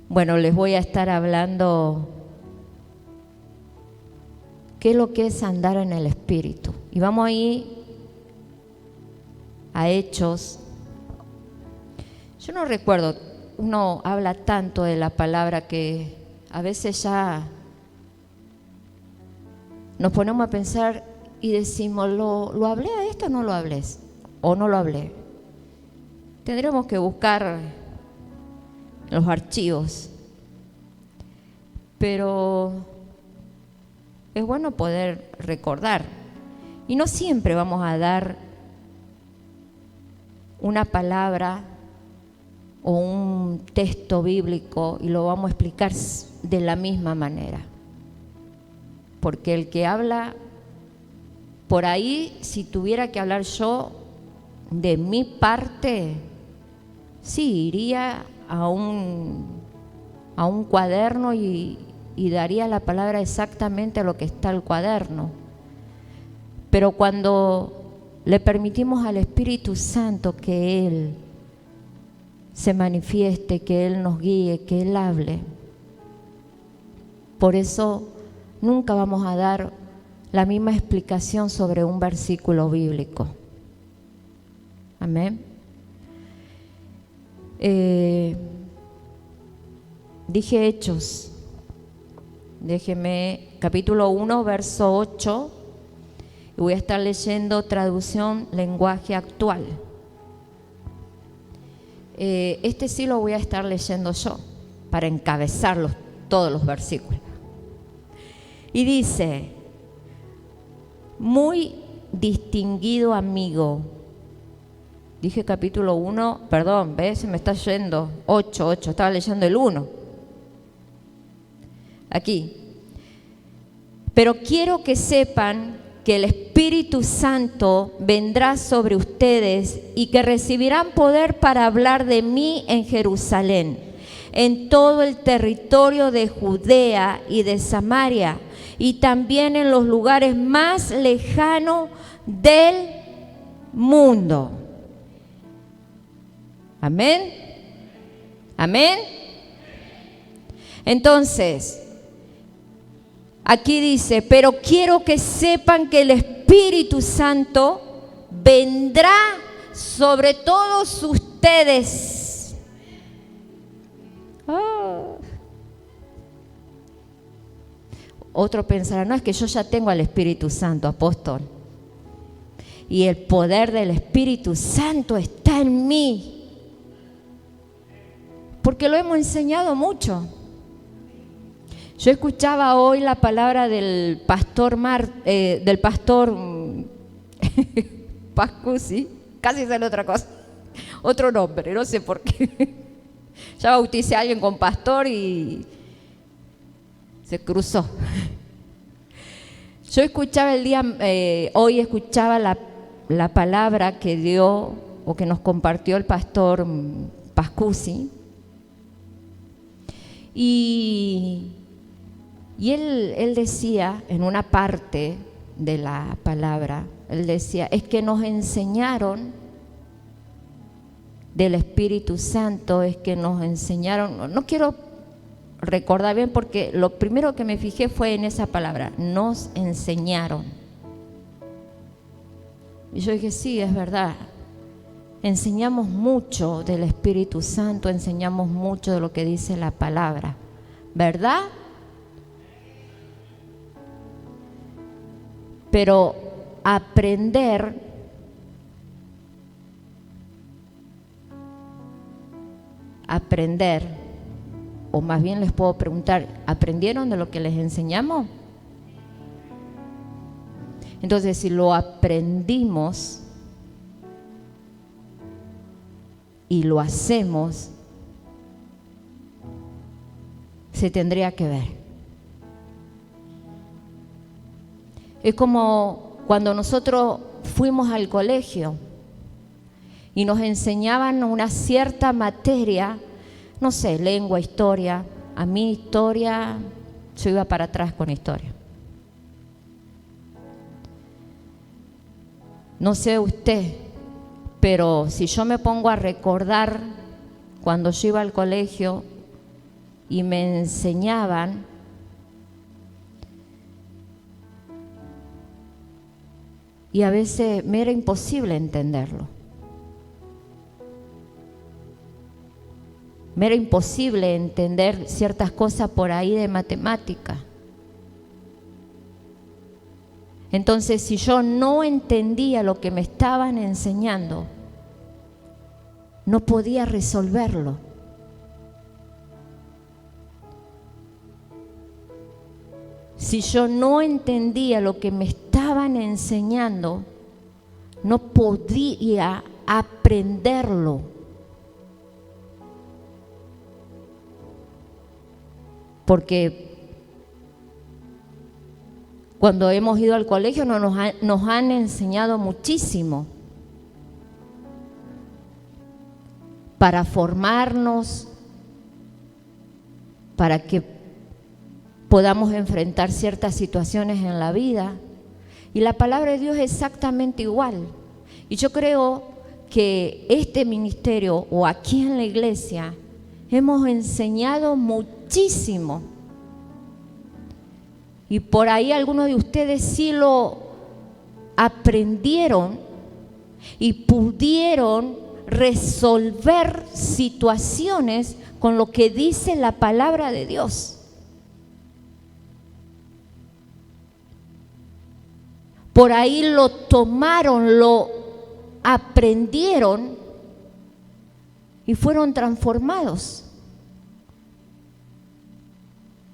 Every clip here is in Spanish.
Bueno, les voy a estar hablando qué es lo que es andar en el Espíritu. Y vamos a ir a Hechos. Yo no recuerdo, uno habla tanto de la palabra que a veces ya nos ponemos a pensar y decimos, ¿lo hablé a esto o no lo hablé? ¿O no lo hablé? Tendremos que buscar los archivos. Pero es bueno poder recordar. Y no siempre vamos a dar una palabra o un texto bíblico y lo vamos a explicar de la misma manera. Porque el que habla por ahí, si tuviera que hablar yo de mi parte, sí, iría a un cuaderno y daría la palabra exactamente a lo que está el cuaderno. Pero cuando le permitimos al Espíritu Santo que Él se manifieste, que Él nos guíe, que Él hable, por eso nunca vamos a dar la misma explicación sobre un versículo bíblico. Amén. Dije Hechos, déjeme, capítulo 1, verso 8, y voy a estar leyendo traducción lenguaje actual. Este sí lo voy a estar leyendo yo, para encabezarlos todos los versículos. Y dice, muy distinguido amigo. Dije capítulo 1, perdón, ¿ves? Se me está yendo 8, estaba leyendo el 1. Aquí. Pero quiero que sepan que el Espíritu Santo vendrá sobre ustedes y que recibirán poder para hablar de mí en Jerusalén, en todo el territorio de Judea y de Samaria, y también en los lugares más lejanos del mundo. Amén. Amén. Entonces, aquí dice, pero quiero que sepan que el Espíritu Santo vendrá sobre todos ustedes. Oh. Otro pensará, no, es que yo ya tengo al Espíritu Santo, apóstol. Y el poder del Espíritu Santo está en mí. Porque lo hemos enseñado mucho. Yo escuchaba hoy la palabra del pastor Pascusi, casi sale otra cosa, otro nombre, no sé por qué. Ya bauticé a alguien con pastor y se cruzó. Yo escuchaba hoy escuchaba la palabra que dio o que nos compartió el pastor Pascusi. Y él decía en una parte de la palabra, él decía, es que nos enseñaron del Espíritu Santo, es que nos enseñaron, no quiero recordar bien porque lo primero que me fijé fue en esa palabra, nos enseñaron. Y yo dije, sí, es verdad, enseñamos mucho del Espíritu Santo, enseñamos mucho de lo que dice la palabra, ¿verdad? Pero aprender o más bien les puedo preguntar, ¿aprendieron de lo que les enseñamos? Entonces, si lo aprendimos y lo hacemos, se tendría que ver. Es como cuando nosotros fuimos al colegio y nos enseñaban una cierta materia, no sé, lengua, historia. A mí historia, yo iba para atrás con historia. No sé usted, pero si yo me pongo a recordar cuando yo iba al colegio, y me enseñaban, y a veces me era imposible entenderlo. Me era imposible entender ciertas cosas por ahí de matemática. Entonces, si yo no entendía lo que me estaban enseñando, no podía resolverlo. Si yo no entendía lo que me estaban enseñando, no podía aprenderlo. Porque cuando hemos ido al colegio nos han enseñado muchísimo para formarnos, para que podamos enfrentar ciertas situaciones en la vida. Y la palabra de Dios es exactamente igual. Y yo creo que este ministerio o aquí en la iglesia hemos enseñado muchísimo. Y por ahí algunos de ustedes sí lo aprendieron y pudieron resolver situaciones con lo que dice la palabra de Dios. Por ahí lo tomaron, lo aprendieron y fueron transformados.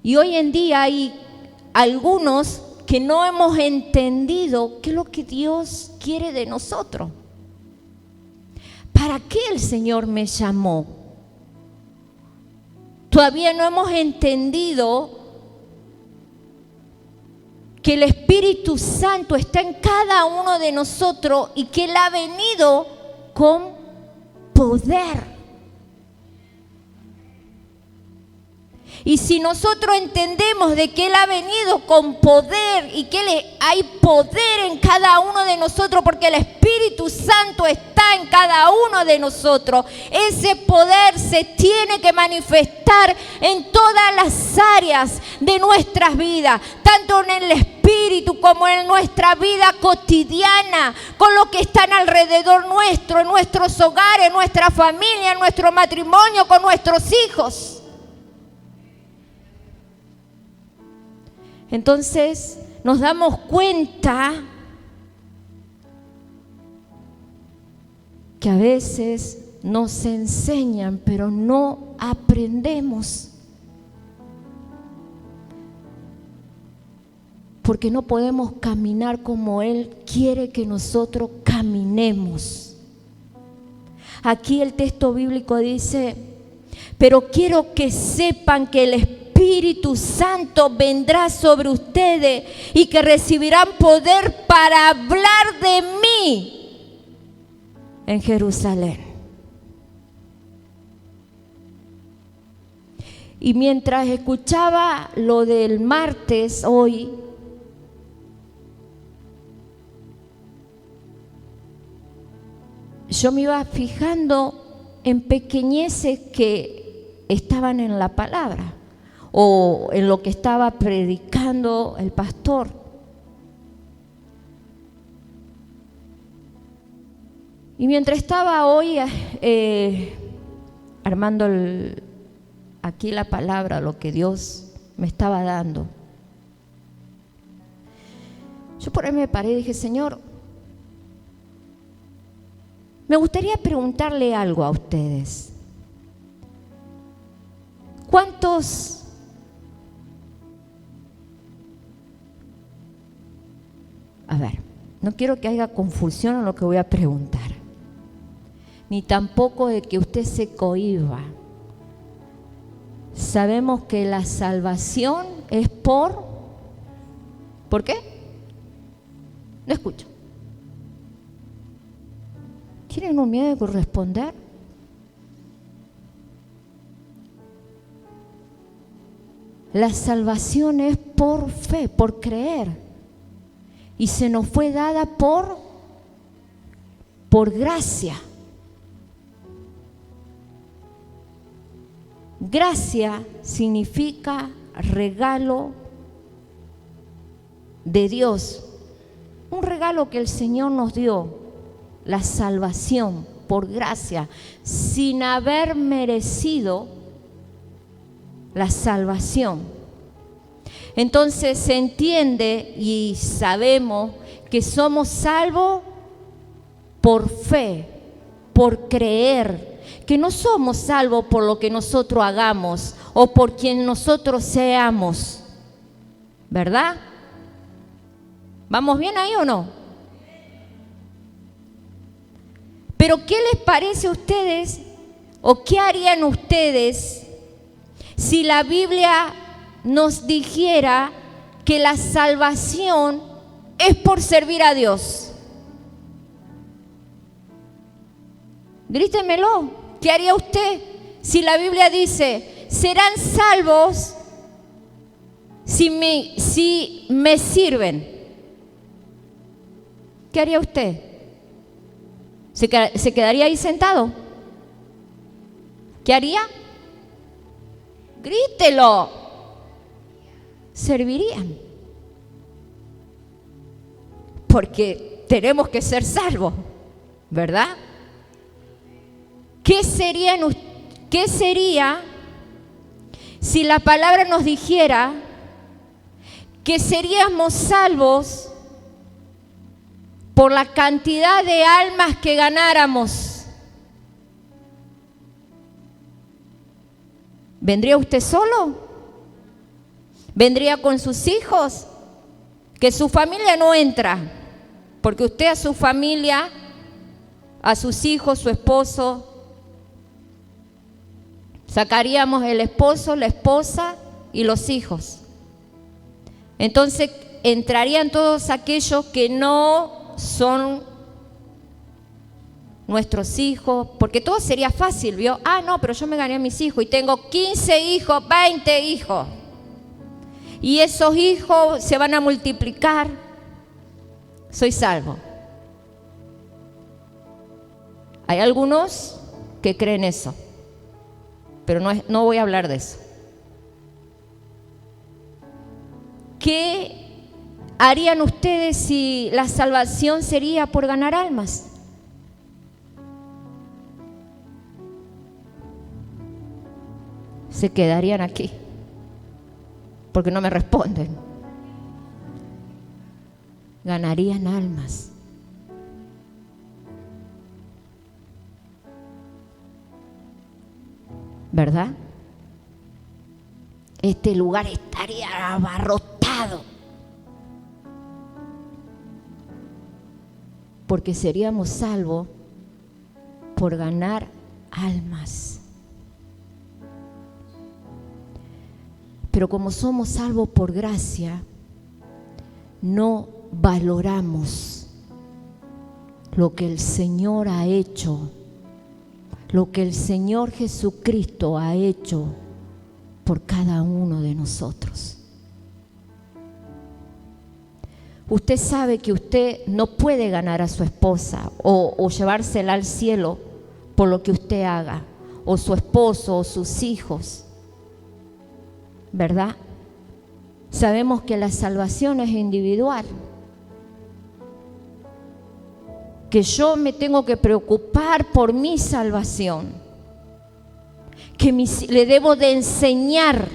Y hoy en día hay algunos que no hemos entendido qué es lo que Dios quiere de nosotros. ¿Para qué el Señor me llamó? Todavía no hemos entendido que el Espíritu Santo está en cada uno de nosotros y que Él ha venido con poder. Y si nosotros entendemos de que Él ha venido con poder y que hay poder en cada uno de nosotros porque el Espíritu Santo está en cada uno de nosotros, ese poder se tiene que manifestar en todas las áreas de nuestras vidas, tanto en el Espíritu como en nuestra vida cotidiana, con lo que están alrededor nuestro, en nuestros hogares, en nuestra familia, en nuestro matrimonio, con nuestros hijos. Entonces nos damos cuenta que a veces nos enseñan, pero no aprendemos. Porque no podemos caminar como Él quiere que nosotros caminemos. Aquí el texto bíblico dice, pero quiero que sepan que el Espíritu Santo vendrá sobre ustedes y que recibirán poder para hablar de mí en Jerusalén. Y mientras escuchaba lo del martes hoy, yo me iba fijando en pequeñeces que estaban en la palabra o en lo que estaba predicando el pastor. Y mientras estaba hoy armando aquí la palabra, lo que Dios me estaba dando, yo por ahí me paré y dije, Señor, me gustaría preguntarle algo a ustedes. ¿Cuántos A ver, no quiero que haya confusión en lo que voy a preguntar, ni tampoco de que usted se cohíba. Sabemos que la salvación es ¿por qué? No escucho. ¿Tienen un miedo de corresponder? La salvación es por fe, por creer. Y se nos fue dada por gracia. Gracia significa regalo de Dios, un regalo que el Señor nos dio, la salvación por gracia, sin haber merecido la salvación. Entonces se entiende y sabemos que somos salvos por fe, por creer, que no somos salvos por lo que nosotros hagamos o por quien nosotros seamos, ¿verdad? ¿Vamos bien ahí o no? Pero ¿qué les parece a ustedes o qué harían ustedes si la Biblia nos dijera que la salvación es por servir a Dios? Grítemelo. ¿Qué haría usted si la Biblia dice, serán salvos si me sirven? ¿Qué haría usted? ¿Se quedaría ahí sentado? ¿Qué haría? Grítelo. Servirían. Porque tenemos que ser salvos, ¿verdad? ¿Qué sería si la palabra nos dijera que seríamos salvos por la cantidad de almas que ganáramos? ¿Vendría usted solo? ¿Vendría con sus hijos? Que su familia no entra, porque usted a su familia, a sus hijos, su esposo, sacaríamos el esposo, la esposa y los hijos. Entonces entrarían todos aquellos que no son nuestros hijos, porque todo sería fácil, ¿vio? Ah, no, pero yo me gané a mis hijos y tengo 15 hijos, 20 hijos. Y esos hijos se van a multiplicar. Soy salvo. Hay algunos que creen eso, pero no voy a hablar de eso. ¿Qué harían ustedes si la salvación sería por ganar almas? Se quedarían aquí, porque no me responden. Ganarían almas. ¿Verdad? Este lugar estaría abarrotado, porque seríamos salvos por ganar almas. Pero como somos salvos por gracia, no valoramos lo que el Señor ha hecho, lo que el Señor Jesucristo ha hecho por cada uno de nosotros. Usted sabe que usted no puede ganar a su esposa o llevársela al cielo por lo que usted haga, o su esposo o sus hijos, ¿verdad? Sabemos que la salvación es individual, que yo me tengo que preocupar por mi salvación, que le debo de enseñar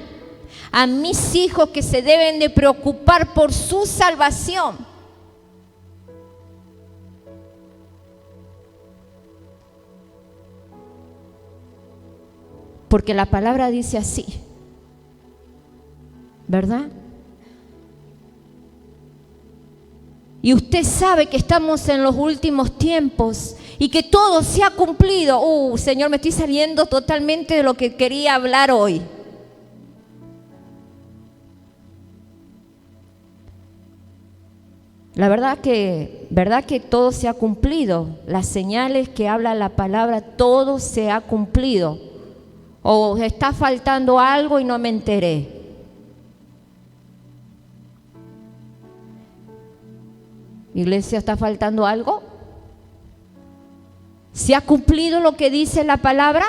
a mis hijos que se deben de preocupar por su salvación. Porque la palabra dice así, ¿verdad? Y usted sabe que estamos en los últimos tiempos y que todo se ha cumplido. Señor, me estoy saliendo totalmente de lo que quería hablar hoy. La verdad que todo se ha cumplido. Las señales que habla la palabra, todo se ha cumplido. O está faltando algo y no me enteré. Iglesia, ¿está faltando algo? ¿Se ha cumplido lo que dice la palabra?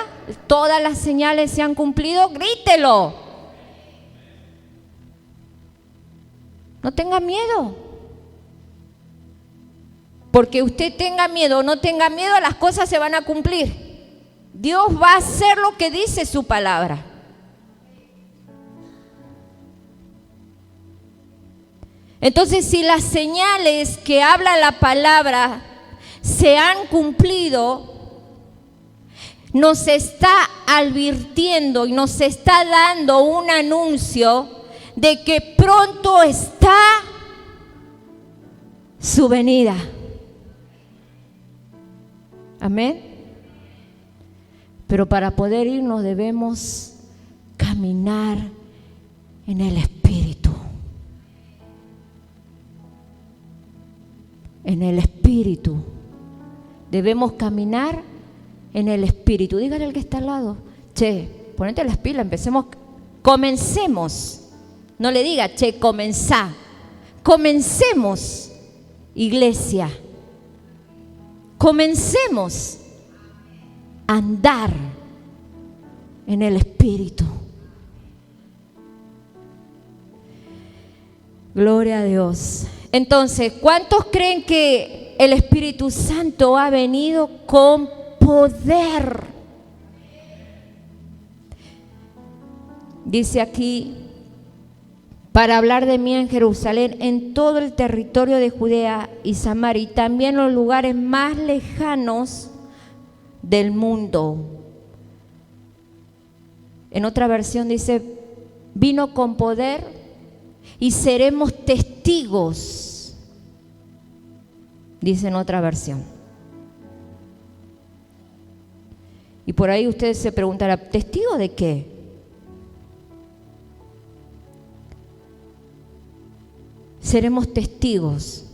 todas las señales se han cumplido, grítelo. No tenga miedo. Porque usted tenga miedo o no tenga miedo, las cosas se van a cumplir. Dios va a hacer lo que dice su palabra. Entonces, si las señales que habla la palabra se han cumplido, nos está advirtiendo y nos está dando un anuncio de que pronto está su venida. Amén. Pero para poder irnos debemos caminar en el Espíritu. En el Espíritu. Debemos caminar en el Espíritu. Dígale al que está al lado: che, ponete las pilas, empecemos, comencemos. No le diga: che, comenzá. Comencemos, iglesia. Comencemos a andar en el Espíritu. Gloria a Dios. Entonces, ¿cuántos creen que el Espíritu Santo ha venido con poder? Dice aquí: para hablar de mí en Jerusalén, en todo el territorio de Judea y Samaria, y también en los lugares más lejanos del mundo. En otra versión dice: vino con poder y seremos testigos. Dice en otra versión. Y por ahí ustedes se preguntarán: ¿testigo de qué? Seremos testigos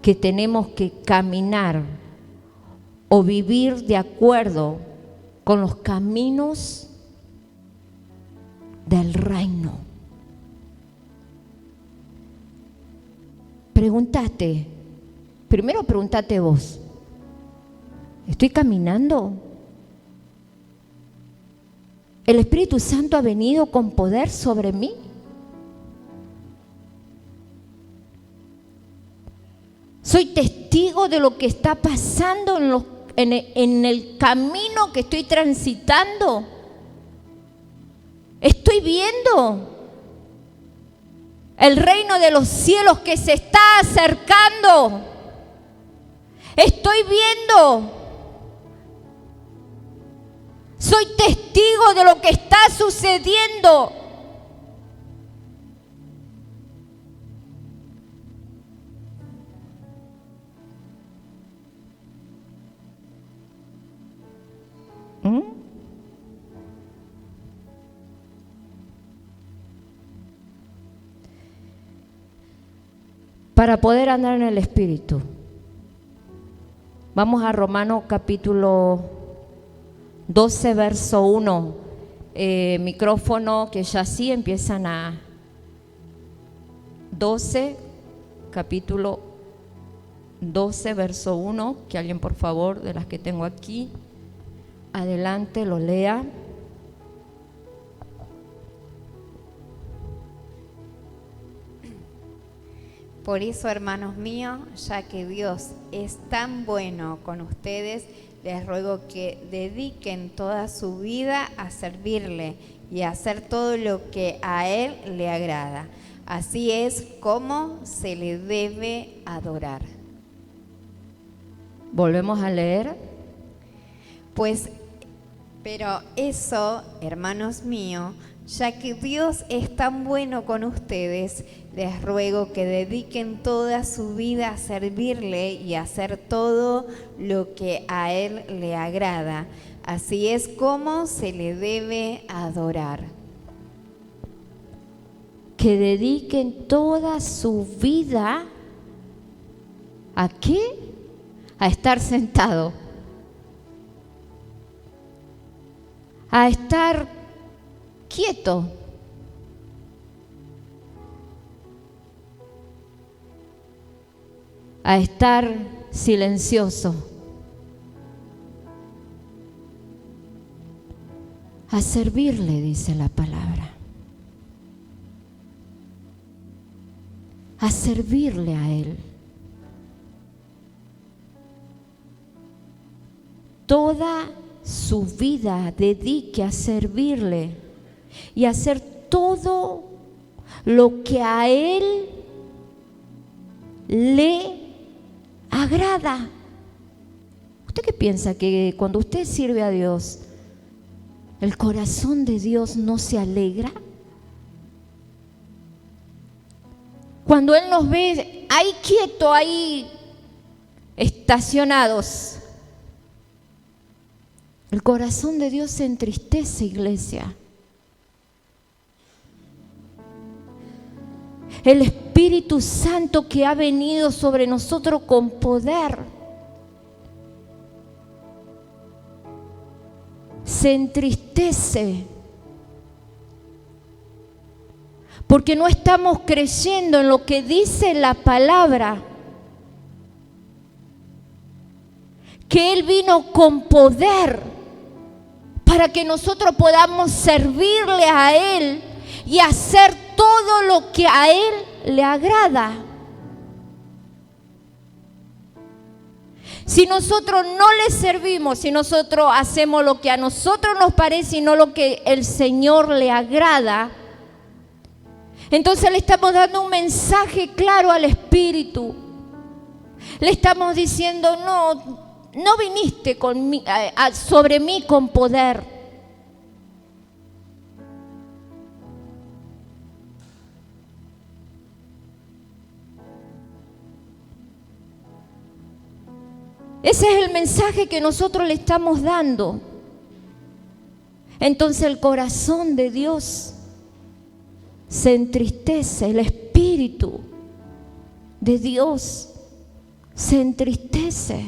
que tenemos que caminar o vivir de acuerdo con los caminos del reino. Pregúntate, primero pregúntate vos: ¿estoy caminando? ¿El Espíritu Santo ha venido con poder sobre mí? ¿Soy testigo de lo que está pasando en el camino que estoy transitando? ¿Estoy viendo el reino de los cielos que se está acercando? ¿Estoy viendo? ¿Soy testigo de lo que está sucediendo? Para poder andar en el Espíritu, vamos a Romanos capítulo 12, verso 1. Micrófono que ya sí empiezan a 12, capítulo 12, verso 1. Que alguien, por favor, de las que tengo aquí, adelante, lo lea. Por eso, hermanos míos, ya que Dios es tan bueno con ustedes, les ruego que dediquen toda su vida a servirle y a hacer todo lo que a Él le agrada. Así es como se le debe adorar. Volvemos a leer. Pero eso, hermanos míos, ya que Dios es tan bueno con ustedes, les ruego que dediquen toda su vida a servirle y a hacer todo lo que a Él le agrada. Así es como se le debe adorar. Que dediquen toda su vida ¿a qué? A estar sentado, a estar quieto, a estar silencioso, a servirle, dice la palabra. A servirle a Él. Toda su vida dedique a servirle y a hacer todo lo que a Él le agrada. ¿Usted qué piensa? Que cuando usted sirve a Dios, ¿el corazón de Dios no se alegra? Cuando Él nos ve ahí quieto, ahí estacionados, el corazón de Dios se entristece, iglesia. El Espíritu Santo que ha venido sobre nosotros con poder se entristece porque no estamos creyendo en lo que dice la palabra, que Él vino con poder para que nosotros podamos servirle a Él y hacer todo lo que a Él le agrada. Si nosotros no le servimos, si nosotros hacemos lo que a nosotros nos parece y no lo que el Señor le agrada, entonces le estamos dando un mensaje claro al Espíritu. Le estamos diciendo, no viniste sobre mí con poder. Ese es el mensaje que nosotros le estamos dando. Entonces el corazón de Dios se entristece, el Espíritu de Dios se entristece.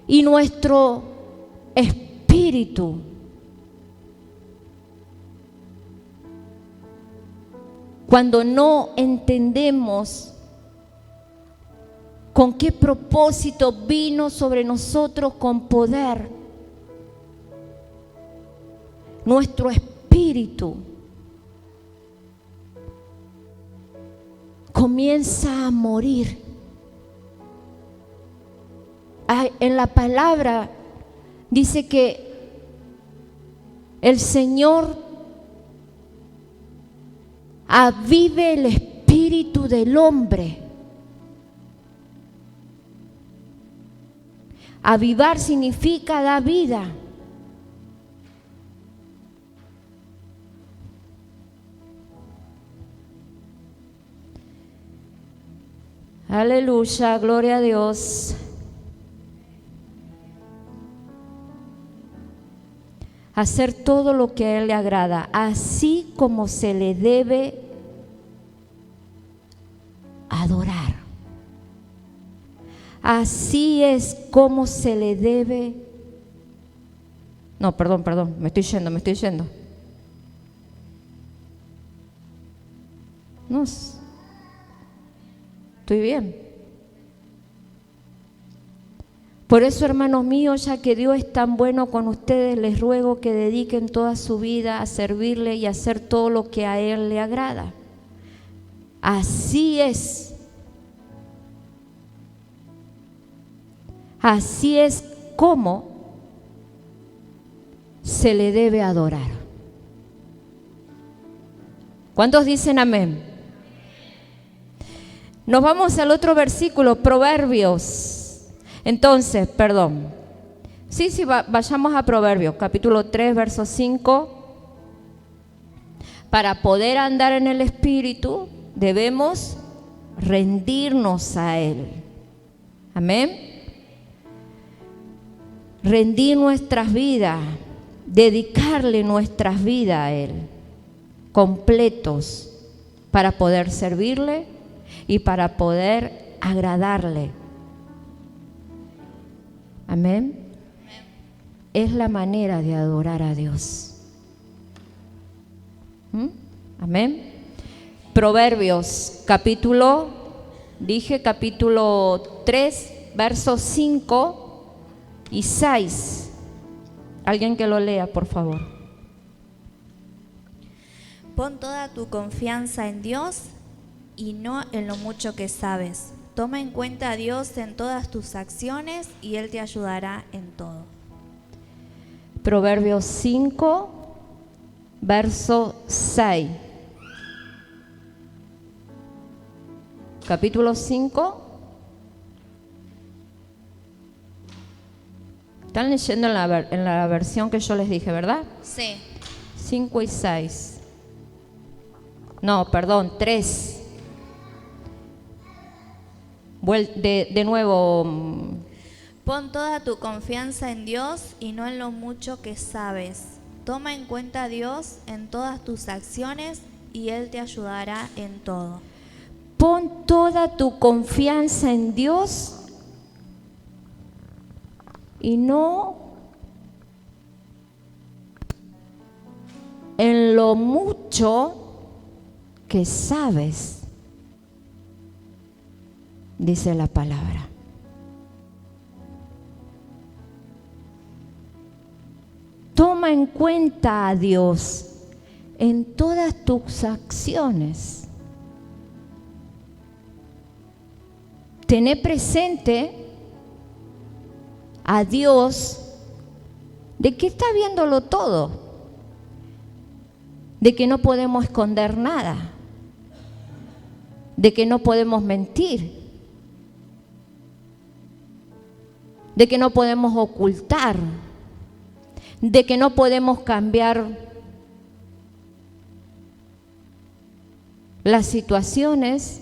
Y nuestro espíritu cuando no entendemos con qué propósito vino sobre nosotros con poder, nuestro espíritu comienza a morir. En la palabra dice que el Señor avive el espíritu del hombre. Avivar significa dar vida. Aleluya, gloria a Dios. Hacer todo lo que a Él le agrada, así como se le debe adorar. Así es como se le debe. No, perdón, me estoy yendo. No, estoy bien. Por eso, hermanos míos, ya que Dios es tan bueno con ustedes, les ruego que dediquen toda su vida a servirle y a hacer todo lo que a Él le agrada. Así es. Así es como se le debe adorar. ¿Cuántos dicen amén? Nos vamos al otro versículo, Proverbios. Entonces, vayamos a Proverbios, capítulo 3, verso 5. Para poder andar en el Espíritu, debemos rendirnos a Él. Amén. Rendir nuestras vidas, dedicarle nuestras vidas a Él, completos, para poder servirle y para poder agradarle. Amén. Es la manera de adorar a Dios. Amén. Proverbios, capítulo 3, versos 5 y 6. Alguien que lo lea, por favor. Pon toda tu confianza en Dios y no en lo mucho que sabes. Toma en cuenta a Dios en todas tus acciones y Él te ayudará en todo. Proverbios 5, verso 6. Capítulo 5. Están leyendo en la versión que yo les dije, ¿verdad? Sí. 5 y 6. No, perdón, 3. De nuevo. Pon toda tu confianza en Dios y no en lo mucho que sabes. Toma en cuenta a Dios en todas tus acciones y Él te ayudará en todo. Pon toda tu confianza en Dios y no en lo mucho que sabes, dice la palabra. Toma en cuenta a Dios en todas tus acciones. Tené presente a Dios de que está viéndolo todo, de que no podemos esconder nada, de que no podemos mentir, de que no podemos ocultar, de que no podemos cambiar las situaciones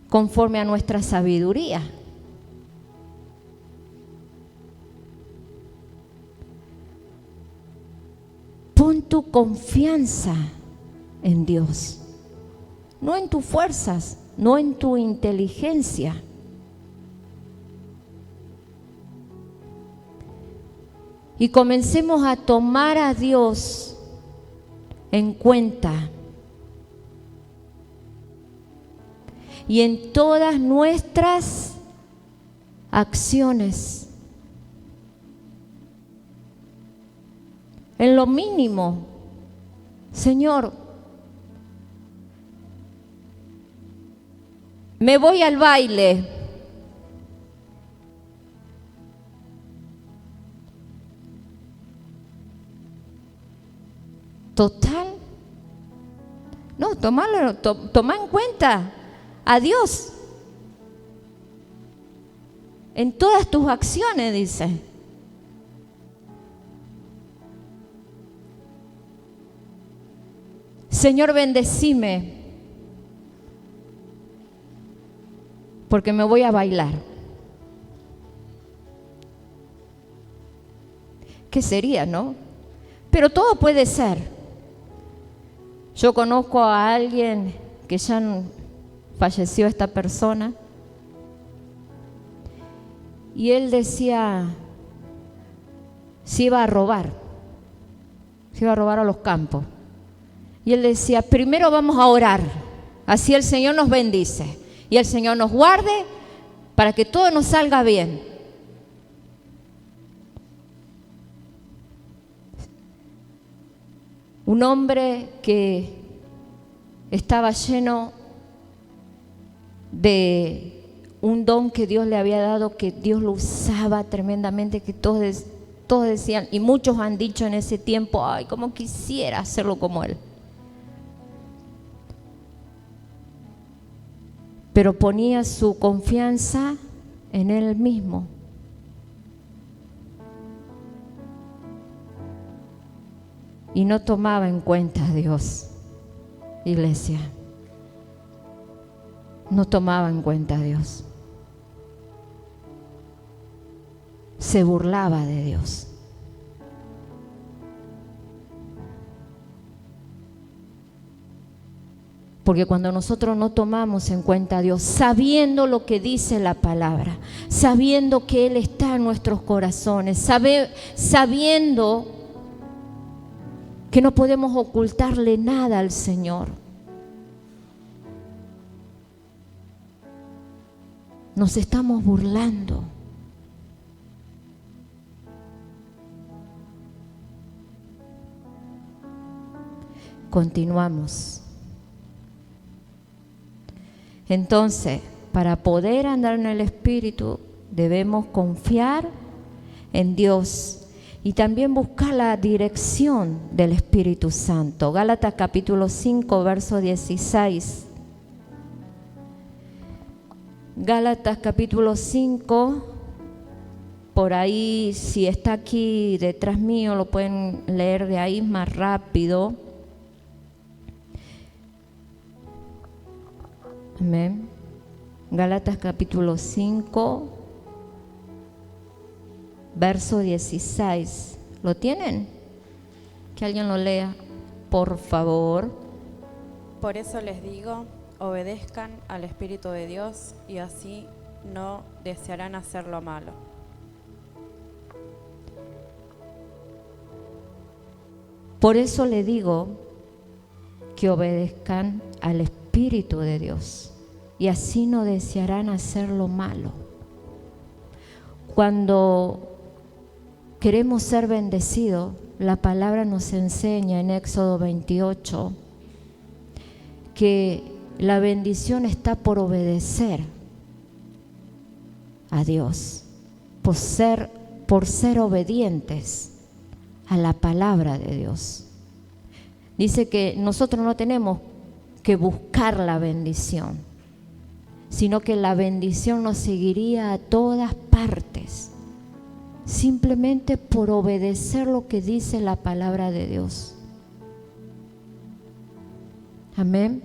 conforme a nuestra sabiduría. Pon tu confianza en Dios, no en tus fuerzas, no en tu inteligencia. Y comencemos a tomar a Dios en cuenta. Y en todas nuestras acciones. En lo mínimo, Señor, me voy al baile. Total. No, toma en cuenta a Dios en todas tus acciones, dice. Señor, bendecime, porque me voy a bailar. ¿Qué sería, no? Pero todo puede ser. Yo conozco a alguien que ya falleció, esta persona, y él decía, se iba a robar a los campos. Y él decía, primero vamos a orar, así el Señor nos bendice y el Señor nos guarde para que todo nos salga bien. Un hombre que estaba lleno de un don que Dios le había dado, que Dios lo usaba tremendamente, que todos decían, y muchos han dicho en ese tiempo, ay, cómo quisiera hacerlo como él. Pero ponía su confianza en él mismo. Y no tomaba en cuenta a Dios, iglesia. No tomaba en cuenta a Dios. Se burlaba de Dios. Porque cuando nosotros no tomamos en cuenta a Dios, sabiendo lo que dice la palabra, sabiendo que Él está en nuestros corazones, sabiendo que no podemos ocultarle nada al Señor. nos estamos burlando. Continuamos. Entonces, para poder andar en el Espíritu, debemos confiar en Dios y también buscar la dirección del Espíritu Santo. Gálatas capítulo 5, verso 16. Gálatas capítulo 5, por ahí, si está aquí detrás mío, lo pueden leer de ahí más rápido. Amén. Gálatas capítulo 5, verso 16. ¿Lo tienen? Que alguien lo lea, por favor. Por eso les digo, obedezcan al Espíritu de Dios y así no desearán hacer lo malo. Por eso le digo que obedezcan al Espíritu de Dios y así no desearán hacer lo malo. Cuando queremos ser bendecidos, la palabra nos enseña en Éxodo 28 que la bendición está por obedecer a Dios, por ser obedientes a la palabra de Dios. Dice que nosotros no tenemos que buscar la bendición, sino que la bendición nos seguiría a todas partes, simplemente por obedecer lo que dice la palabra de Dios. Amén.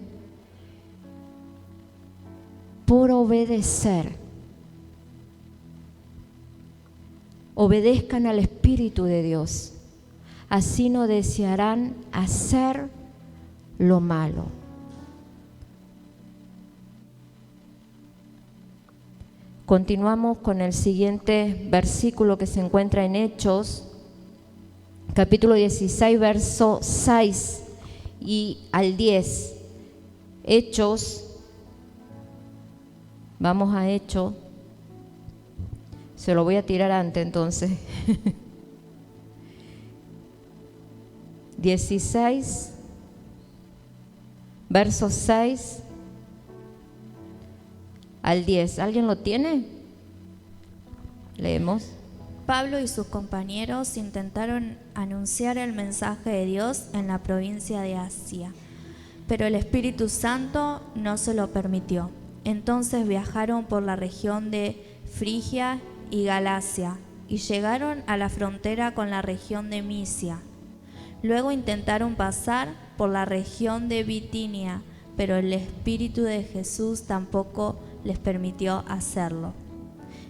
Por obedecer. Obedezcan al Espíritu de Dios, así no desearán hacer lo malo. Continuamos con el siguiente versículo que se encuentra en Hechos, capítulo 16, verso 6 y al 10. Hechos, vamos a Hechos, se lo voy a tirar antes entonces. 16, verso 6 al 10. ¿Alguien lo tiene? Leemos. Pablo y sus compañeros intentaron anunciar el mensaje de Dios en la provincia de Asia, pero el Espíritu Santo no se lo permitió. Entonces viajaron por la región de Frigia y Galacia y llegaron a la frontera con la región de Misia. Luego intentaron pasar por la región de Bitinia, pero el Espíritu de Jesús tampoco les permitió hacerlo.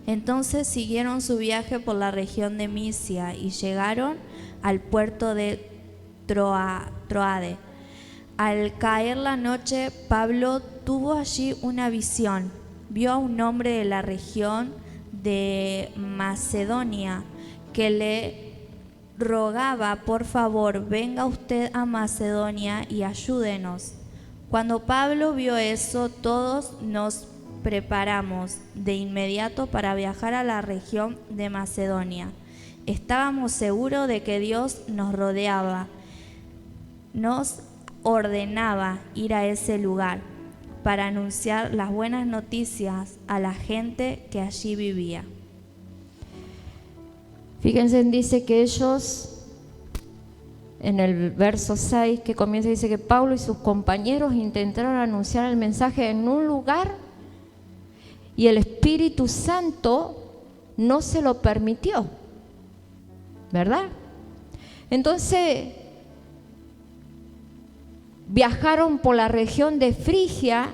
Entonces siguieron su viaje por la región de Misia y llegaron al puerto de Troade. Al caer la noche, Pablo tuvo allí una visión. Vio a un hombre de la región de Macedonia que le rogaba: por favor, venga usted a Macedonia y ayúdenos. Cuando Pablo vio eso, todos nos preparamos de inmediato para viajar a la región de Macedonia. Estábamos seguros de que Dios nos rodeaba, nos ordenaba ir a ese lugar para anunciar las buenas noticias a la gente que allí vivía. Fíjense, dice que ellos, en el verso 6 que comienza, dice que Pablo y sus compañeros intentaron anunciar el mensaje en un lugar y el Espíritu Santo no se lo permitió, ¿verdad? Entonces viajaron por la región de Frigia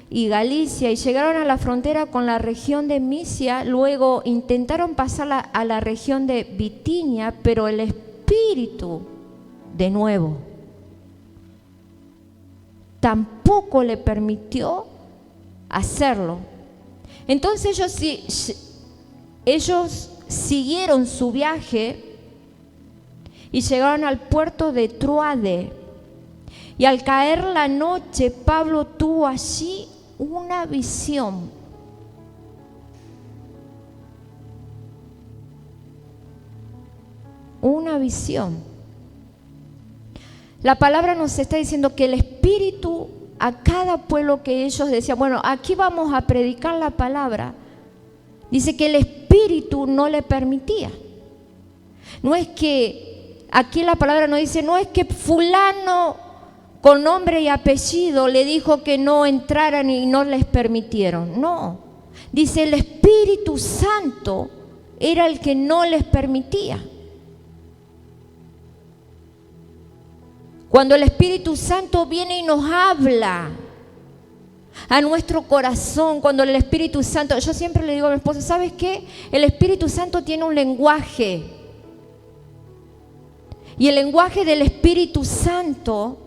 y Galicia y llegaron a la frontera con la región de Misia. Luego intentaron pasar a la región de Bitinia, pero el Espíritu, de nuevo, tampoco le permitió hacerlo. Entonces ellos siguieron su viaje y llegaron al puerto de Troade. Y al caer la noche, Pablo tuvo allí una visión. una visión. La palabra nos está diciendo que el Espíritu a cada pueblo que ellos decían, bueno, aquí vamos a predicar la palabra, dice que el Espíritu no le permitía. No es que, aquí la palabra no dice, no es que fulano con nombre y apellido le dijo que no entraran y no les permitieron. No, dice el Espíritu Santo era el que no les permitía. Cuando el Espíritu Santo viene y nos habla a nuestro corazón, cuando el Espíritu Santo, yo siempre le digo a mi esposo, ¿sabes qué? El Espíritu Santo tiene un lenguaje. Y el lenguaje del Espíritu Santo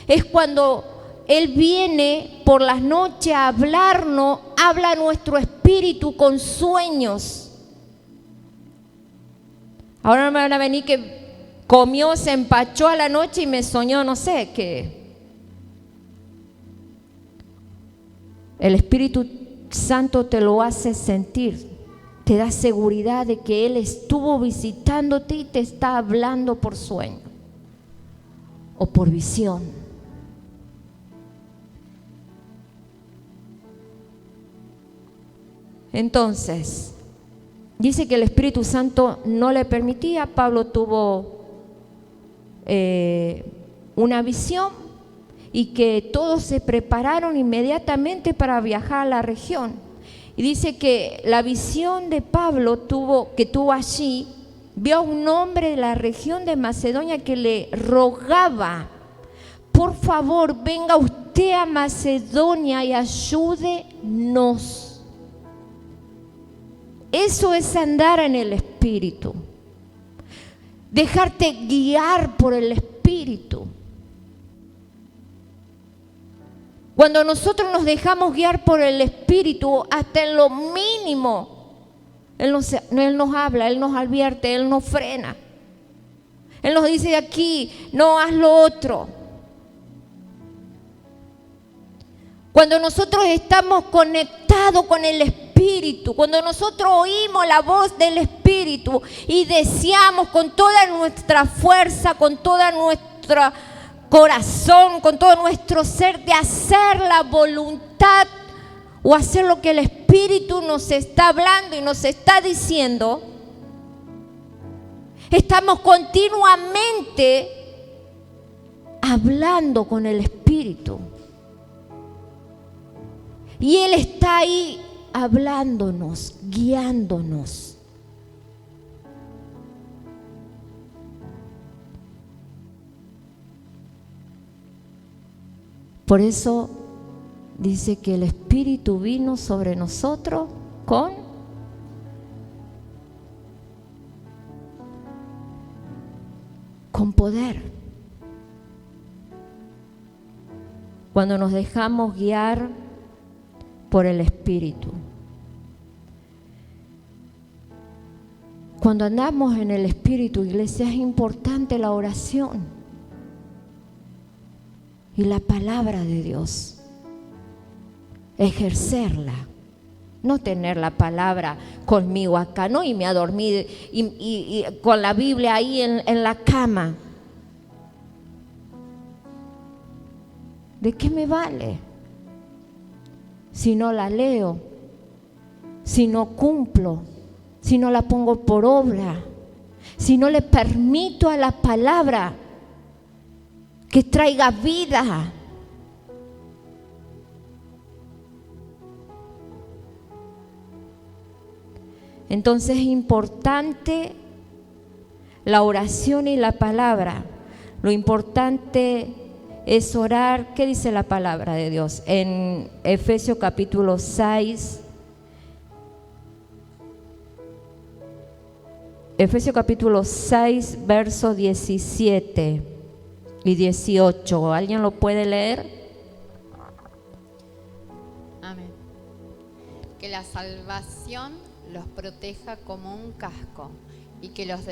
es cuando Él viene por las noches a hablarnos, habla a nuestro espíritu con sueños. Ahora no me van a venir que comió, se empachó a la noche y me soñó, no sé qué. El Espíritu Santo te lo hace sentir, te da seguridad de que Él estuvo visitándote y te está hablando por sueño o por visión. Entonces, dice que el Espíritu Santo no le permitía. Pablo tuvo una visión y que todos se prepararon inmediatamente para viajar a la región. Y dice que la visión de Pablo que tuvo allí, vio a un hombre de la región de Macedonia que le rogaba, por favor, venga usted a Macedonia y ayúdenos. Eso es andar en el Espíritu, dejarte guiar por el Espíritu. Cuando nosotros nos dejamos guiar por el Espíritu, hasta en lo mínimo, Él nos habla, Él nos advierte, Él nos frena. Él nos dice aquí, no, haz lo otro. Cuando nosotros estamos conectados con el Espíritu, cuando nosotros oímos la voz del Espíritu y deseamos con toda nuestra fuerza, con toda nuestra corazón, con todo nuestro ser, de hacer la voluntad o hacer lo que el Espíritu nos está hablando y nos está diciendo, estamos continuamente hablando con el Espíritu. Y Él está ahí hablándonos, guiándonos. Por eso dice que el Espíritu vino sobre nosotros con poder. Cuando nos dejamos guiar por el Espíritu. Cuando andamos en el Espíritu, iglesia, es importante la oración y la palabra de Dios. Ejercerla, no tener la palabra conmigo acá, no irme a dormir y con la Biblia ahí en la cama. ¿De qué me vale? Si no la leo, si no cumplo, si no la pongo por obra, si no le permito a la palabra que traiga vida. Entonces es importante la oración y la palabra. Lo importante es orar. ¿Qué dice la palabra de Dios? En Efesios capítulo 6. Efesios capítulo 6, versos 17 y 18. ¿Alguien lo puede leer? Amén. Que la salvación los proteja como un casco y que los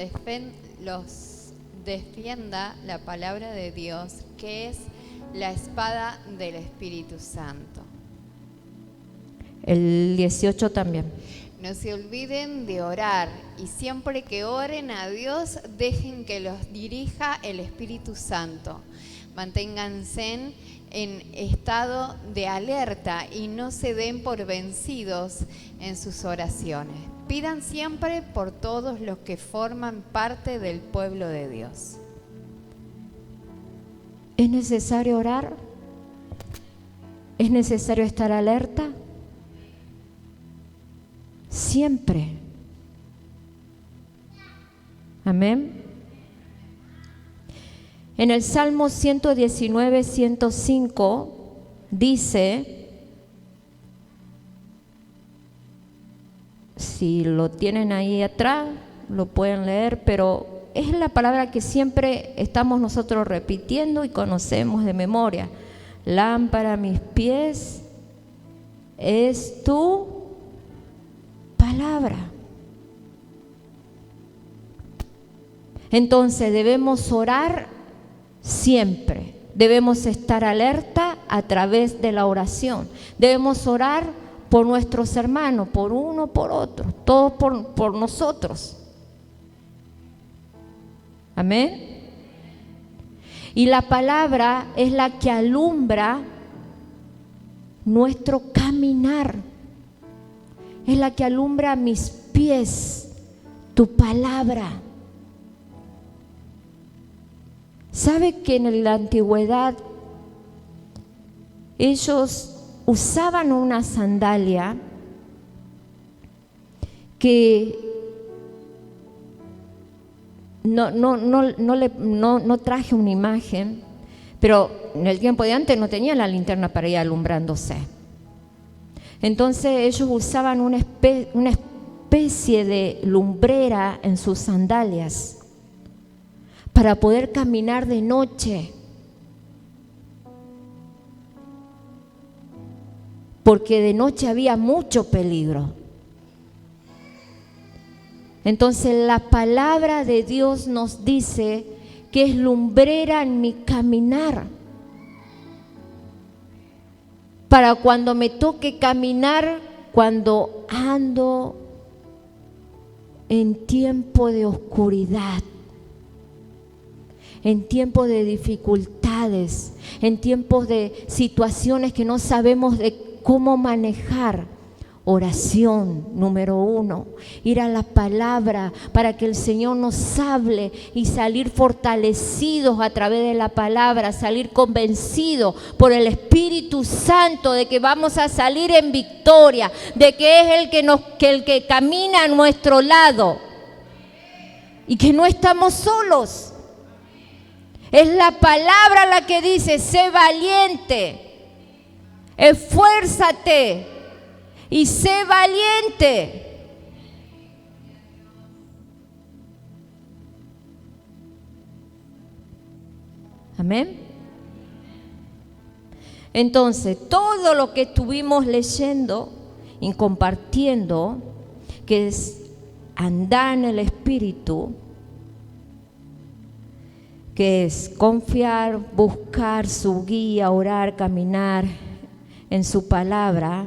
defienda la palabra de Dios, que es la espada del Espíritu Santo. El 18 también. No se olviden de orar y siempre que oren a Dios, dejen que los dirija el Espíritu Santo. Manténganse en estado de alerta y no se den por vencidos en sus oraciones. Pidan siempre por todos los que forman parte del pueblo de Dios. ¿Es necesario orar? ¿Es necesario estar alerta? Siempre. Amén. En el Salmo 119, 105 dice, si lo tienen ahí atrás, lo pueden leer, pero es la palabra que siempre estamos nosotros repitiendo y conocemos de memoria. Lámpara a mis pies es tu palabra. Entonces debemos orar siempre, debemos estar alerta a través de la oración, debemos orar por nuestros hermanos, por uno, por otro, todos por nosotros. Amén. Y la palabra es la que alumbra nuestro caminar, es la que alumbra mis pies, tu palabra. ¿Sabe que en la antigüedad ellos usaban una sandalia que no traje una imagen, pero en el tiempo de antes no tenían la linterna para ir alumbrándose? Entonces ellos usaban una especie de lumbrera en sus sandalias para poder caminar de noche, porque de noche había mucho peligro. Entonces la palabra de Dios nos dice que es lumbrera en mi caminar, para cuando me toque caminar, cuando ando en tiempo de oscuridad, en tiempos de dificultades, en tiempos de situaciones que no sabemos de cómo manejar. Oración, número 1, ir a la palabra para que el Señor nos hable y salir fortalecidos a través de la palabra, salir convencidos por el Espíritu Santo de que vamos a salir en victoria, de que es el que camina a nuestro lado y que no estamos solos. Es la palabra la que dice: sé valiente, esfuérzate y sé valiente. Amén. Entonces, todo lo que estuvimos leyendo y compartiendo, que es andar en el Espíritu, que es confiar, buscar su guía, orar, caminar en su palabra,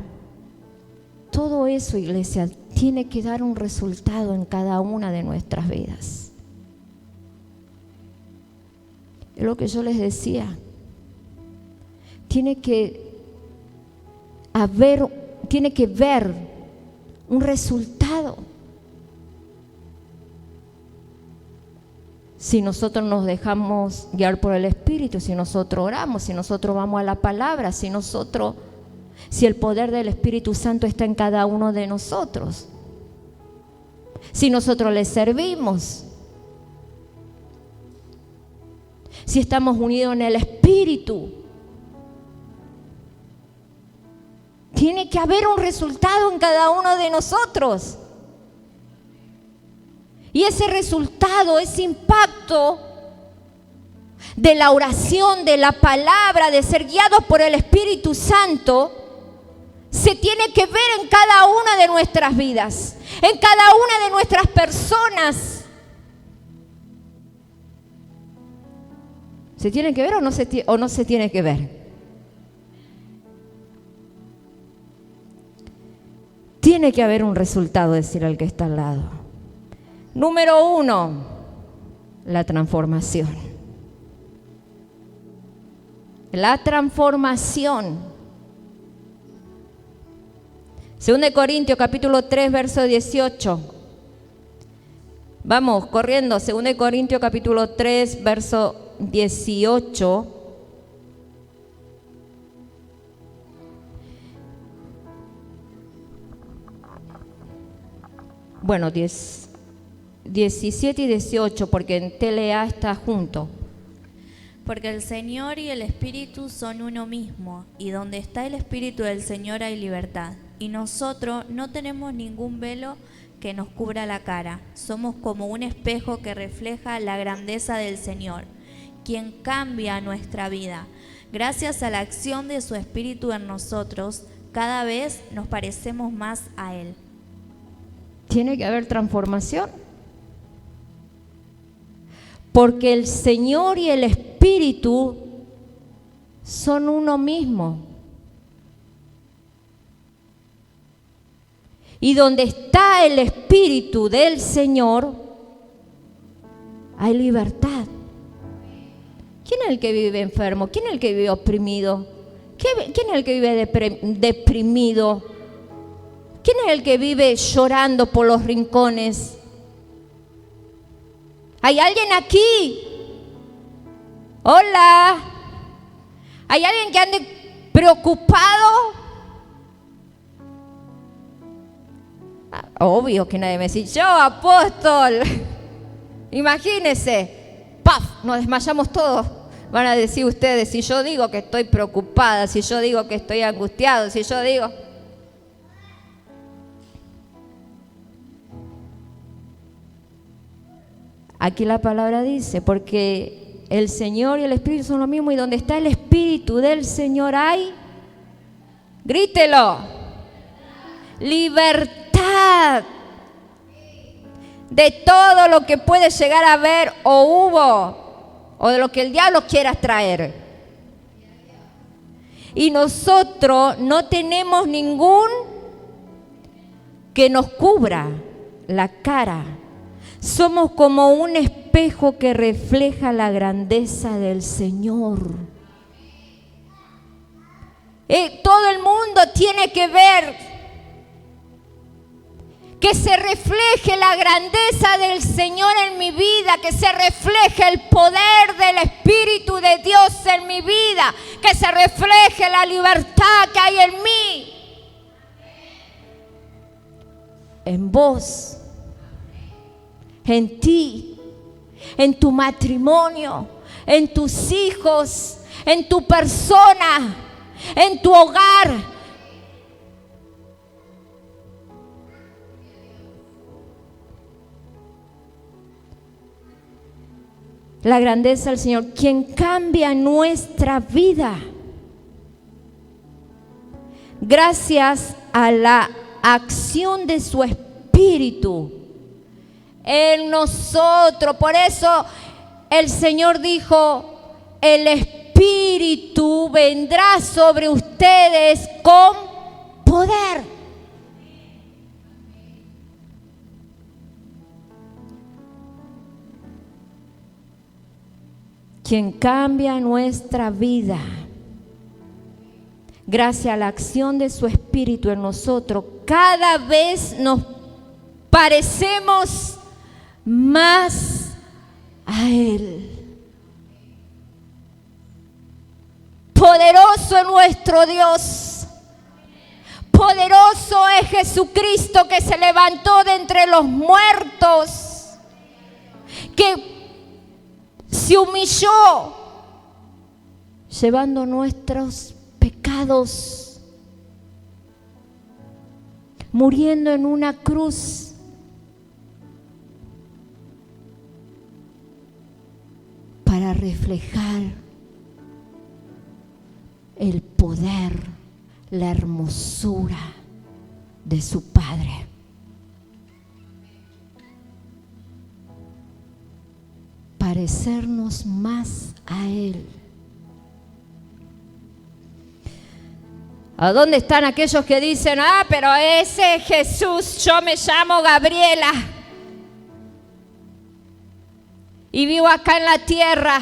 todo eso, iglesia, tiene que dar un resultado en cada una de nuestras vidas. Es lo que yo les decía. Tiene que ver un resultado. Si nosotros nos dejamos guiar por el Espíritu, si nosotros oramos, si nosotros vamos a la palabra, si el poder del Espíritu Santo está en cada uno de nosotros, si nosotros le servimos, si estamos unidos en el Espíritu, tiene que haber un resultado en cada uno de nosotros. Y ese resultado, ese impacto de la oración, de la palabra, de ser guiados por el Espíritu Santo, se tiene que ver en cada una de nuestras vidas, en cada una de nuestras personas. ¿Se tiene que ver o no se tiene que ver? Tiene que haber un resultado, decir al que está al lado. Número 1, la transformación. La transformación. 2 Corintios capítulo 3, verso 18. Vamos, corriendo. 2 Corintios capítulo 3, verso 18. Bueno, 17 y 18, porque en TLA está junto. Porque el Señor y el Espíritu son uno mismo, y donde está el Espíritu del Señor hay libertad. Y nosotros no tenemos ningún velo que nos cubra la cara. Somos como un espejo que refleja la grandeza del Señor, quien cambia nuestra vida. Gracias a la acción de su Espíritu en nosotros, cada vez nos parecemos más a Él. Tiene que haber transformación. Porque el Señor y el Espíritu son uno mismo. Y donde está el Espíritu del Señor, hay libertad. ¿Quién es el que vive enfermo? ¿Quién es el que vive oprimido? ¿Quién es el que vive deprimido? ¿Quién es el que vive llorando por los rincones? ¿Hay alguien aquí? Hola. ¿Hay alguien que ande preocupado? Obvio que nadie me dice, yo, apóstol. Imagínense, ¡paf! Nos desmayamos todos. Van a decir ustedes, si yo digo que estoy preocupada, si yo digo que estoy angustiado, si yo digo... Aquí la palabra dice, porque el Señor y el Espíritu son lo mismo, y donde está el Espíritu del Señor hay, grítelo, libertad de todo lo que puede llegar a haber o hubo, o de lo que el diablo quiera traer. Y nosotros no tenemos ningún que nos cubra la cara. Somos como un espejo que refleja la grandeza del Señor. Todo el mundo tiene que ver, que se refleje la grandeza del Señor en mi vida, que se refleje el poder del Espíritu de Dios en mi vida, que se refleje la libertad que hay en mí, en vos, en ti, en tu matrimonio, en tus hijos, en tu persona, en tu hogar. La grandeza del Señor, quien cambia nuestra vida. Gracias a la acción de su Espíritu en nosotros. Por eso el Señor dijo, el Espíritu vendrá sobre ustedes con poder. Quien cambia nuestra vida. Gracias a la acción de su Espíritu en nosotros, cada vez nos parecemos más a Él. Poderoso es nuestro Dios. Poderoso es Jesucristo, que se levantó de entre los muertos, que se humilló llevando nuestros pecados, muriendo en una cruz. Para reflejar el poder, la hermosura de su Padre. Parecernos más a Él. ¿A dónde están aquellos que dicen, pero ese Jesús, yo me llamo Gabriela y vivo acá en la tierra?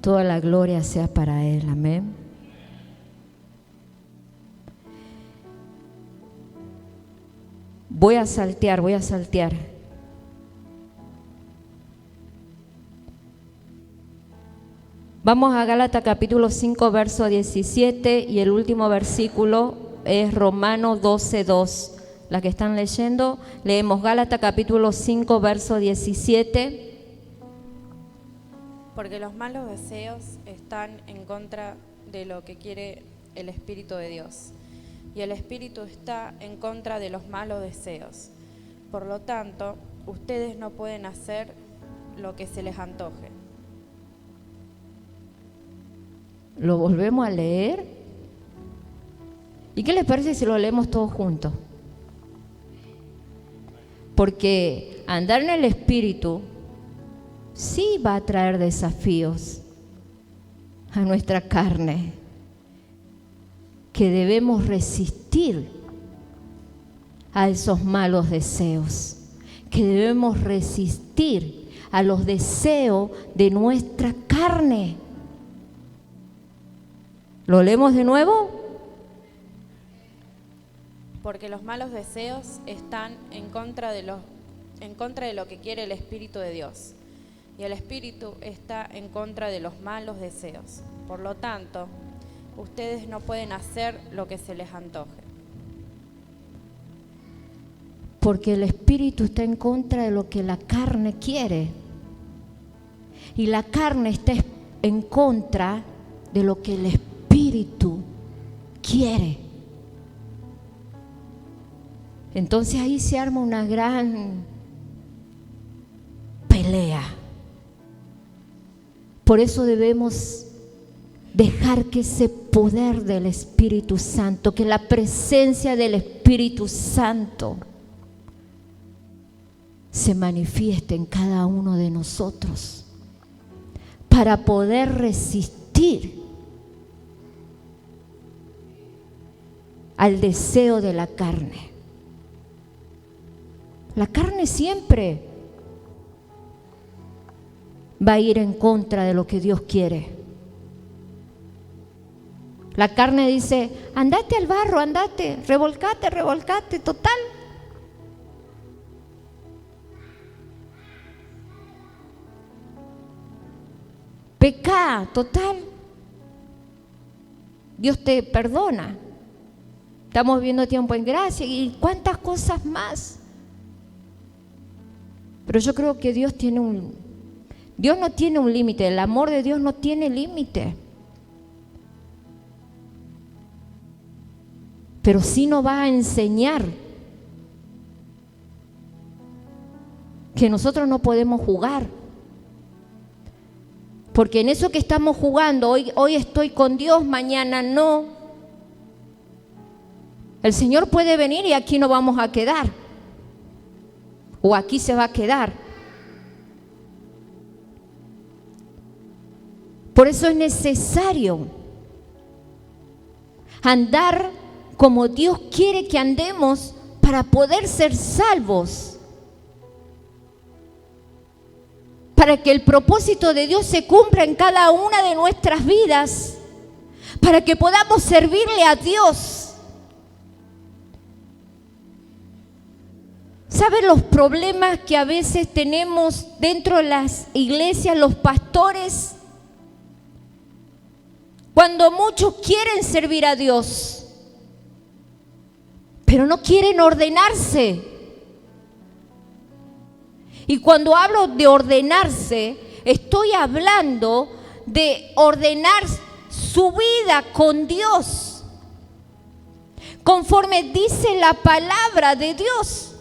Toda la gloria sea para Él, amén. Voy a saltear. Vamos a Gálatas capítulo 5, verso 17 y el último versículo es Romanos 12:2. Las que están leyendo, leemos Gálatas capítulo 5, verso 17. Porque los malos deseos están en contra de lo que quiere el Espíritu de Dios, y el Espíritu está en contra de los malos deseos. Por lo tanto, ustedes no pueden hacer lo que se les antoje. ¿Lo volvemos a leer? ¿Y qué les parece si lo leemos todos juntos? Porque andar en el Espíritu sí va a traer desafíos a nuestra carne, que debemos resistir a esos malos deseos, que debemos resistir a los deseos de nuestra carne. ¿Lo leemos de nuevo? Porque los malos deseos están en contra de lo que quiere el Espíritu de Dios, y el Espíritu está en contra de los malos deseos. Por lo tanto, ustedes no pueden hacer lo que se les antoje. Porque el Espíritu está en contra de lo que la carne quiere. Y la carne está en contra de lo que el Espíritu quiere. Entonces ahí se arma una gran pelea. Por eso debemos dejar que ese poder del Espíritu Santo, que la presencia del Espíritu Santo se manifieste en cada uno de nosotros para poder resistir al deseo de la carne. La carne siempre va a ir en contra de lo que Dios quiere. La carne dice, andate al barro, andate, revolcate, total. Pecá, total. Dios te perdona. Estamos viviendo tiempo en gracia y cuántas cosas más. Pero yo creo que Dios no tiene un límite, el amor de Dios no tiene límite. Pero sí nos va a enseñar que nosotros no podemos jugar. Porque en eso que estamos jugando, hoy estoy con Dios, mañana no. El Señor puede venir y aquí no vamos a quedar. O aquí se va a quedar. Por eso es necesario andar como Dios quiere que andemos para poder ser salvos. Para que el propósito de Dios se cumpla en cada una de nuestras vidas. Para que podamos servirle a Dios. ¿Saben los problemas que a veces tenemos dentro de las iglesias, los pastores? Cuando muchos quieren servir a Dios, pero no quieren ordenarse. Y cuando hablo de ordenarse, estoy hablando de ordenar su vida con Dios, conforme dice la palabra de Dios.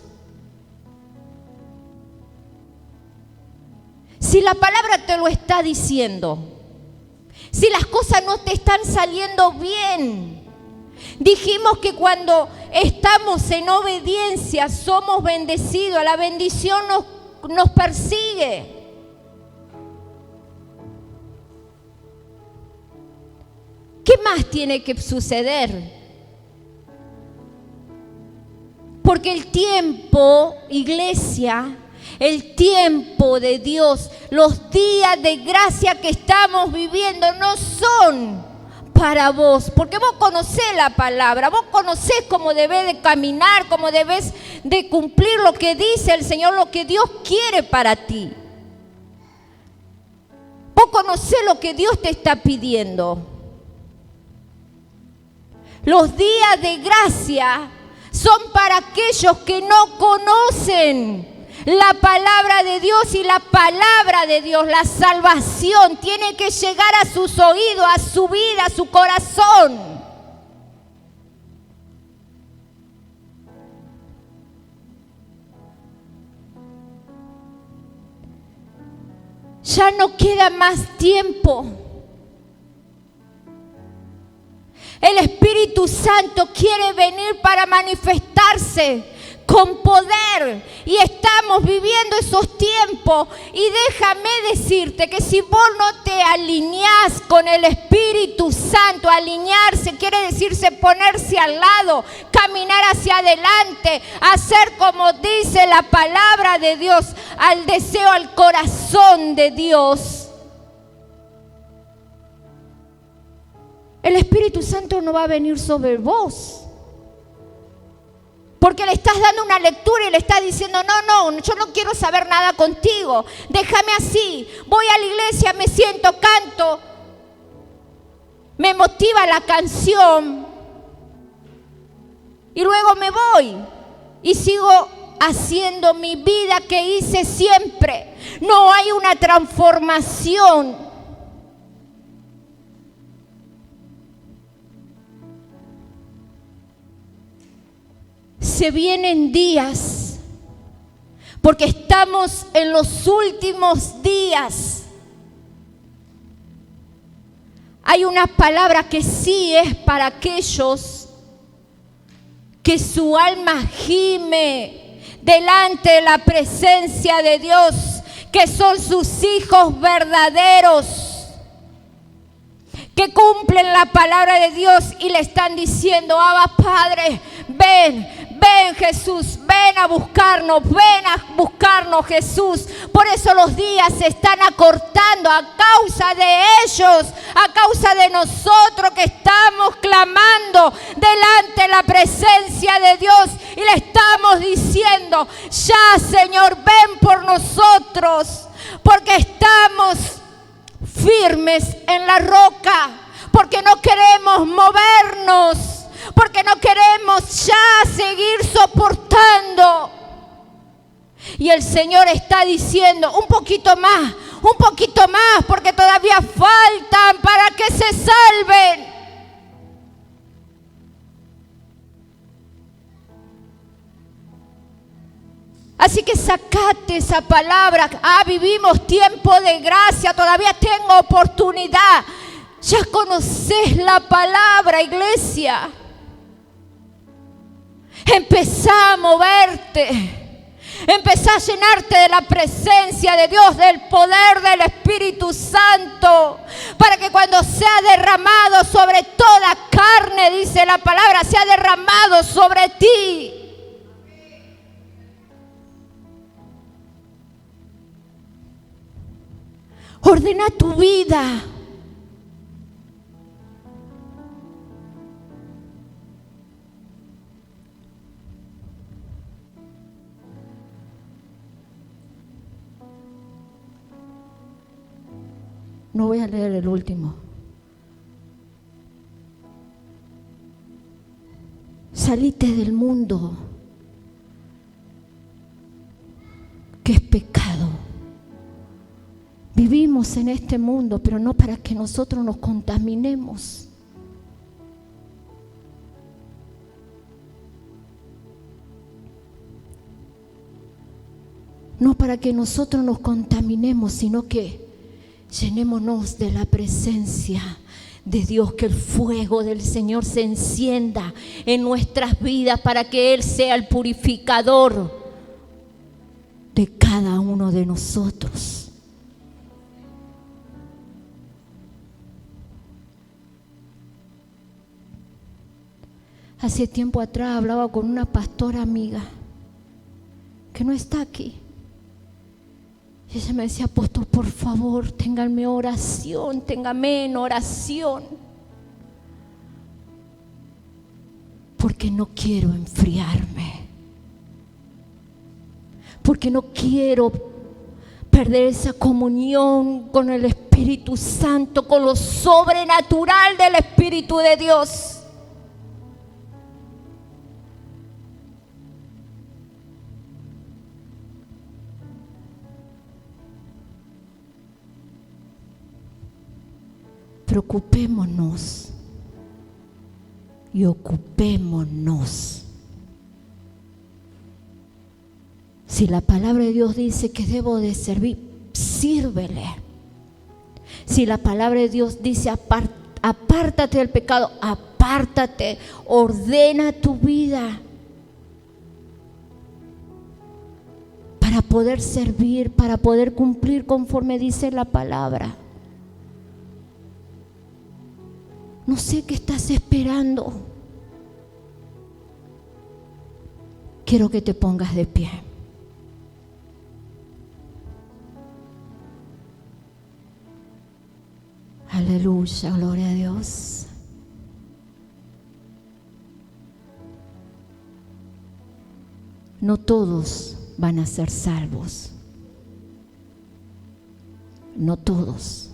Si la palabra te lo está diciendo, si las cosas no te están saliendo bien, dijimos que cuando estamos en obediencia somos bendecidos, la bendición nos persigue. más tiene que suceder. Porque el tiempo, iglesia, el tiempo de Dios, los días de gracia que estamos viviendo no son para vos, porque vos conocés la palabra, vos conocés cómo debés de caminar, cómo debés de cumplir lo que dice el Señor, lo que Dios quiere para ti. Vos conocés lo que Dios te está pidiendo. Los días de gracia son para aquellos que no conocen la palabra de Dios, y la palabra de Dios, la salvación, tiene que llegar a sus oídos, a su vida, a su corazón. Ya no queda más tiempo. El Espíritu Santo quiere venir para manifestarse con poder, y estamos viviendo esos tiempos. Y déjame decirte que si vos no te alineás con el Espíritu Santo, alinearse quiere decirse ponerse al lado, caminar hacia adelante, hacer como dice la palabra de Dios, al deseo, al corazón de Dios. El Espíritu Santo no va a venir sobre vos, porque le estás dando una lectura y le estás diciendo, no, yo no quiero saber nada contigo, déjame así, voy a la iglesia, me siento, canto, me motiva la canción y luego me voy y sigo haciendo mi vida que hice siempre. No hay una transformación. Se vienen días, porque estamos en los últimos días. Hay una palabra que sí es para aquellos que su alma gime delante de la presencia de Dios, que son sus hijos verdaderos, que cumplen la palabra de Dios y le están diciendo, Abba Padre, ven Jesús, ven a buscarnos Jesús. Por eso los días se están acortando a causa de ellos, a causa de nosotros que estamos clamando delante de la presencia de Dios y le estamos diciendo, ya Señor, ven por nosotros, porque estamos firmes en la roca, porque no queremos movernos, porque no queremos ya seguir soportando. Y el Señor está diciendo, un poquito más, porque todavía faltan para que se salven. Así que sacate esa palabra. Vivimos tiempo de gracia, todavía tengo oportunidad. Ya conocés la palabra, iglesia. Empezá a moverte, empezá a llenarte de la presencia de Dios, del poder del Espíritu Santo, para que cuando sea derramado sobre toda carne, dice la palabra, sea derramado sobre ti. Ordena tu vida. No voy a leer el último. Salite del mundo, que es pecado. Vivimos en este mundo, pero no para que nosotros nos contaminemos. No para que nosotros nos contaminemos, sino que llenémonos de la presencia de Dios, que el fuego del Señor se encienda en nuestras vidas para que Él sea el purificador de cada uno de nosotros. Hace tiempo atrás hablaba con una pastora amiga que no está aquí. Y ella me decía: apóstol, por favor, ténganme en oración. Porque no quiero enfriarme. Porque no quiero perder esa comunión con el Espíritu Santo, con lo sobrenatural del Espíritu de Dios. Preocupémonos y ocupémonos. Si la palabra de Dios dice que debo de servir, sírvele. Si la palabra de Dios dice apártate del pecado, apártate, ordena tu vida para poder servir, para poder cumplir conforme dice la palabra. No sé qué estás esperando. Quiero que te pongas de pie. Aleluya, gloria a Dios. No todos van a ser salvos. No todos.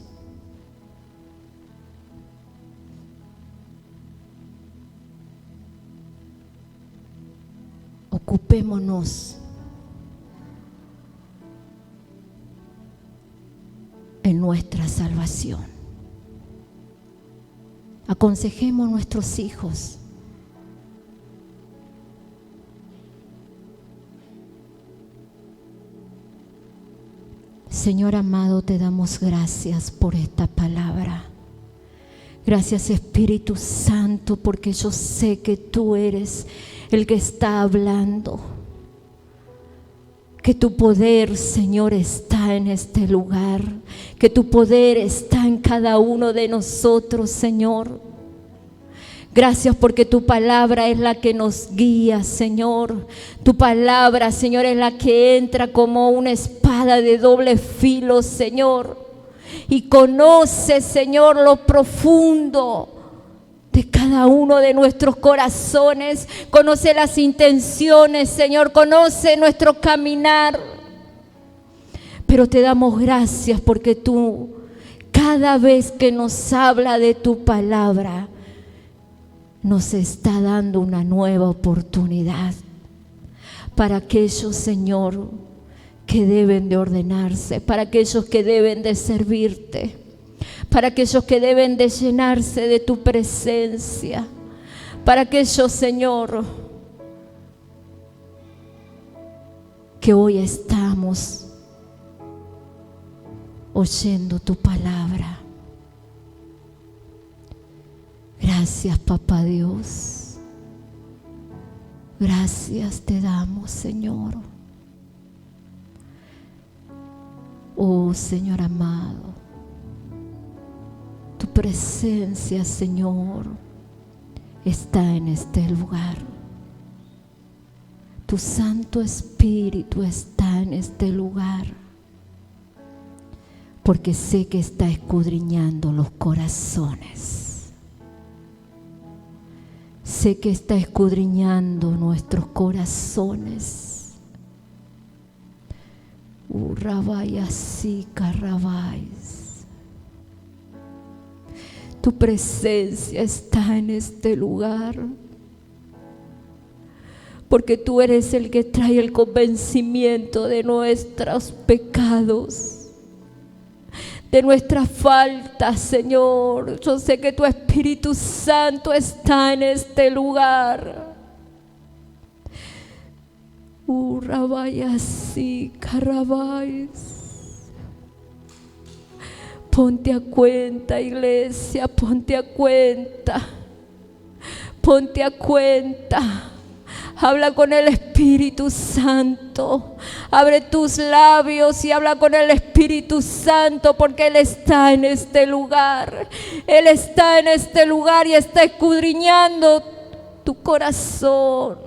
Ocupémonos en nuestra salvación. Aconsejemos a nuestros hijos. Señor amado, te damos gracias por esta palabra. Gracias, Espíritu Santo, porque yo sé que tú eres el que está hablando. Que tu poder, Señor, está en este lugar. Que tu poder está en cada uno de nosotros, Señor. Gracias porque tu palabra es la que nos guía, Señor. Tu palabra, Señor, es la que entra como una espada de doble filo, Señor. Y conoce, Señor, lo profundo de cada uno de nuestros corazones. Conoce las intenciones, Señor. Conoce nuestro caminar. Pero te damos gracias porque tú, cada vez que nos habla de tu palabra, nos está dando una nueva oportunidad para aquellos, Señor, que deben de ordenarse, para aquellos que deben de servirte, para aquellos que deben de llenarse de tu presencia, para aquellos, Señor, que hoy estamos oyendo tu palabra. Gracias, Papá Dios. Gracias te damos, Señor. Oh, Señor amado, tu presencia, Señor, está en este lugar. Tu Santo Espíritu está en este lugar, porque sé que está escudriñando los corazones. Sé que está escudriñando nuestros corazones. Rabayasika rabais. Tu presencia está en este lugar, porque tú eres el que trae el convencimiento de nuestros pecados, de nuestras faltas, Señor. Yo sé que tu Espíritu Santo está en este lugar. Rabayasika rabais. Ponte a cuenta, iglesia, ponte a cuenta. Ponte a cuenta. Habla con el Espíritu Santo. Abre tus labios y habla con el Espíritu Santo, porque Él está en este lugar. Él está en este lugar y está escudriñando tu corazón.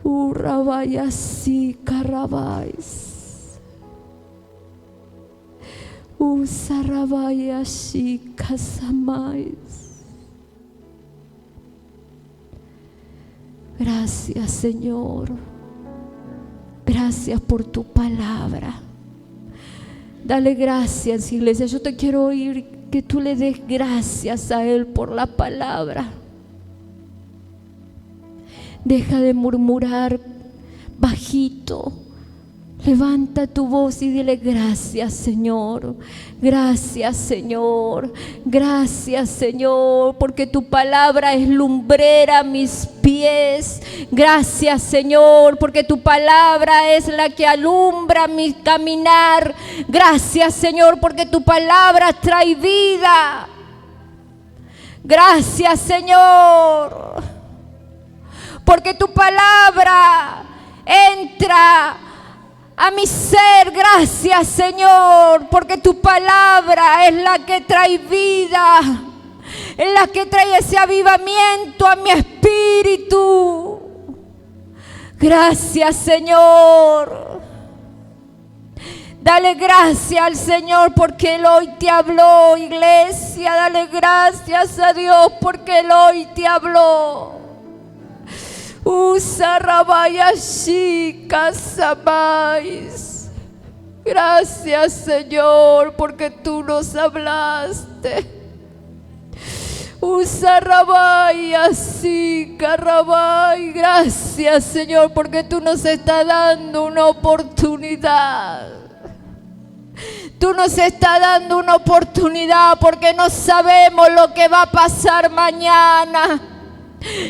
Rabaya si carabais. Sarabaya si casamais. Gracias, Señor. Gracias por tu palabra. Dale gracias, iglesia. Yo te quiero oír que tú le des gracias a Él por la palabra. Deja de murmurar bajito. Levanta tu voz y dile gracias, Señor. Gracias, Señor. Gracias, Señor, porque tu palabra es lumbrera a mis pies. Gracias, Señor, porque tu palabra es la que alumbra mi caminar. Gracias, Señor, porque tu palabra trae vida. Gracias, Señor, porque tu palabra entra a mi ser. Gracias, Señor, porque tu palabra es la que trae vida, es la que trae ese avivamiento a mi espíritu. Gracias, Señor. Dale gracias al Señor porque Él hoy te habló, iglesia. Dale gracias a Dios porque Él hoy te habló. Usarabayashi kasabais. Gracias, Señor, porque tú nos hablaste. Usarabayashi karabai. Gracias, Señor, porque tú nos estás dando una oportunidad. Tú nos estás dando una oportunidad porque no sabemos lo que va a pasar mañana.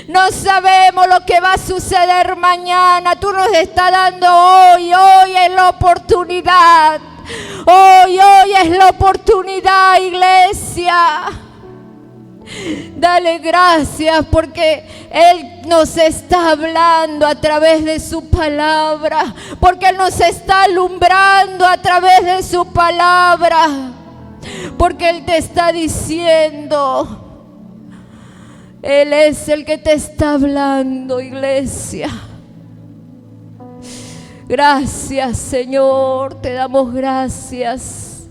No sabemos lo que va a suceder mañana. Tú nos estás dando hoy. Hoy es la oportunidad. Hoy es la oportunidad, iglesia. Dale gracias porque Él nos está hablando a través de su palabra. Porque Él nos está alumbrando a través de su palabra. Porque Él te está diciendo. Él es el que te está hablando, iglesia. Gracias, Señor. Te damos gracias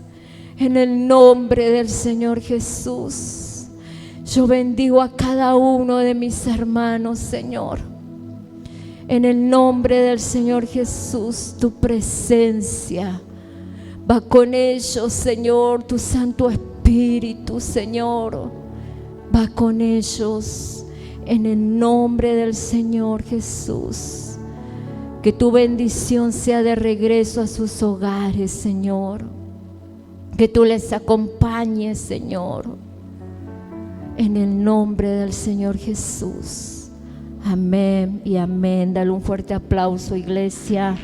en el nombre del Señor Jesús. Yo bendigo a cada uno de mis hermanos, Señor. En el nombre del Señor Jesús, tu presencia va con ellos, Señor. Tu Santo Espíritu, Señor, va con ellos en el nombre del Señor Jesús. Que tu bendición sea de regreso a sus hogares, Señor. Que tú les acompañes, Señor, en el nombre del Señor Jesús. Amén y amén. Dale un fuerte aplauso, iglesia.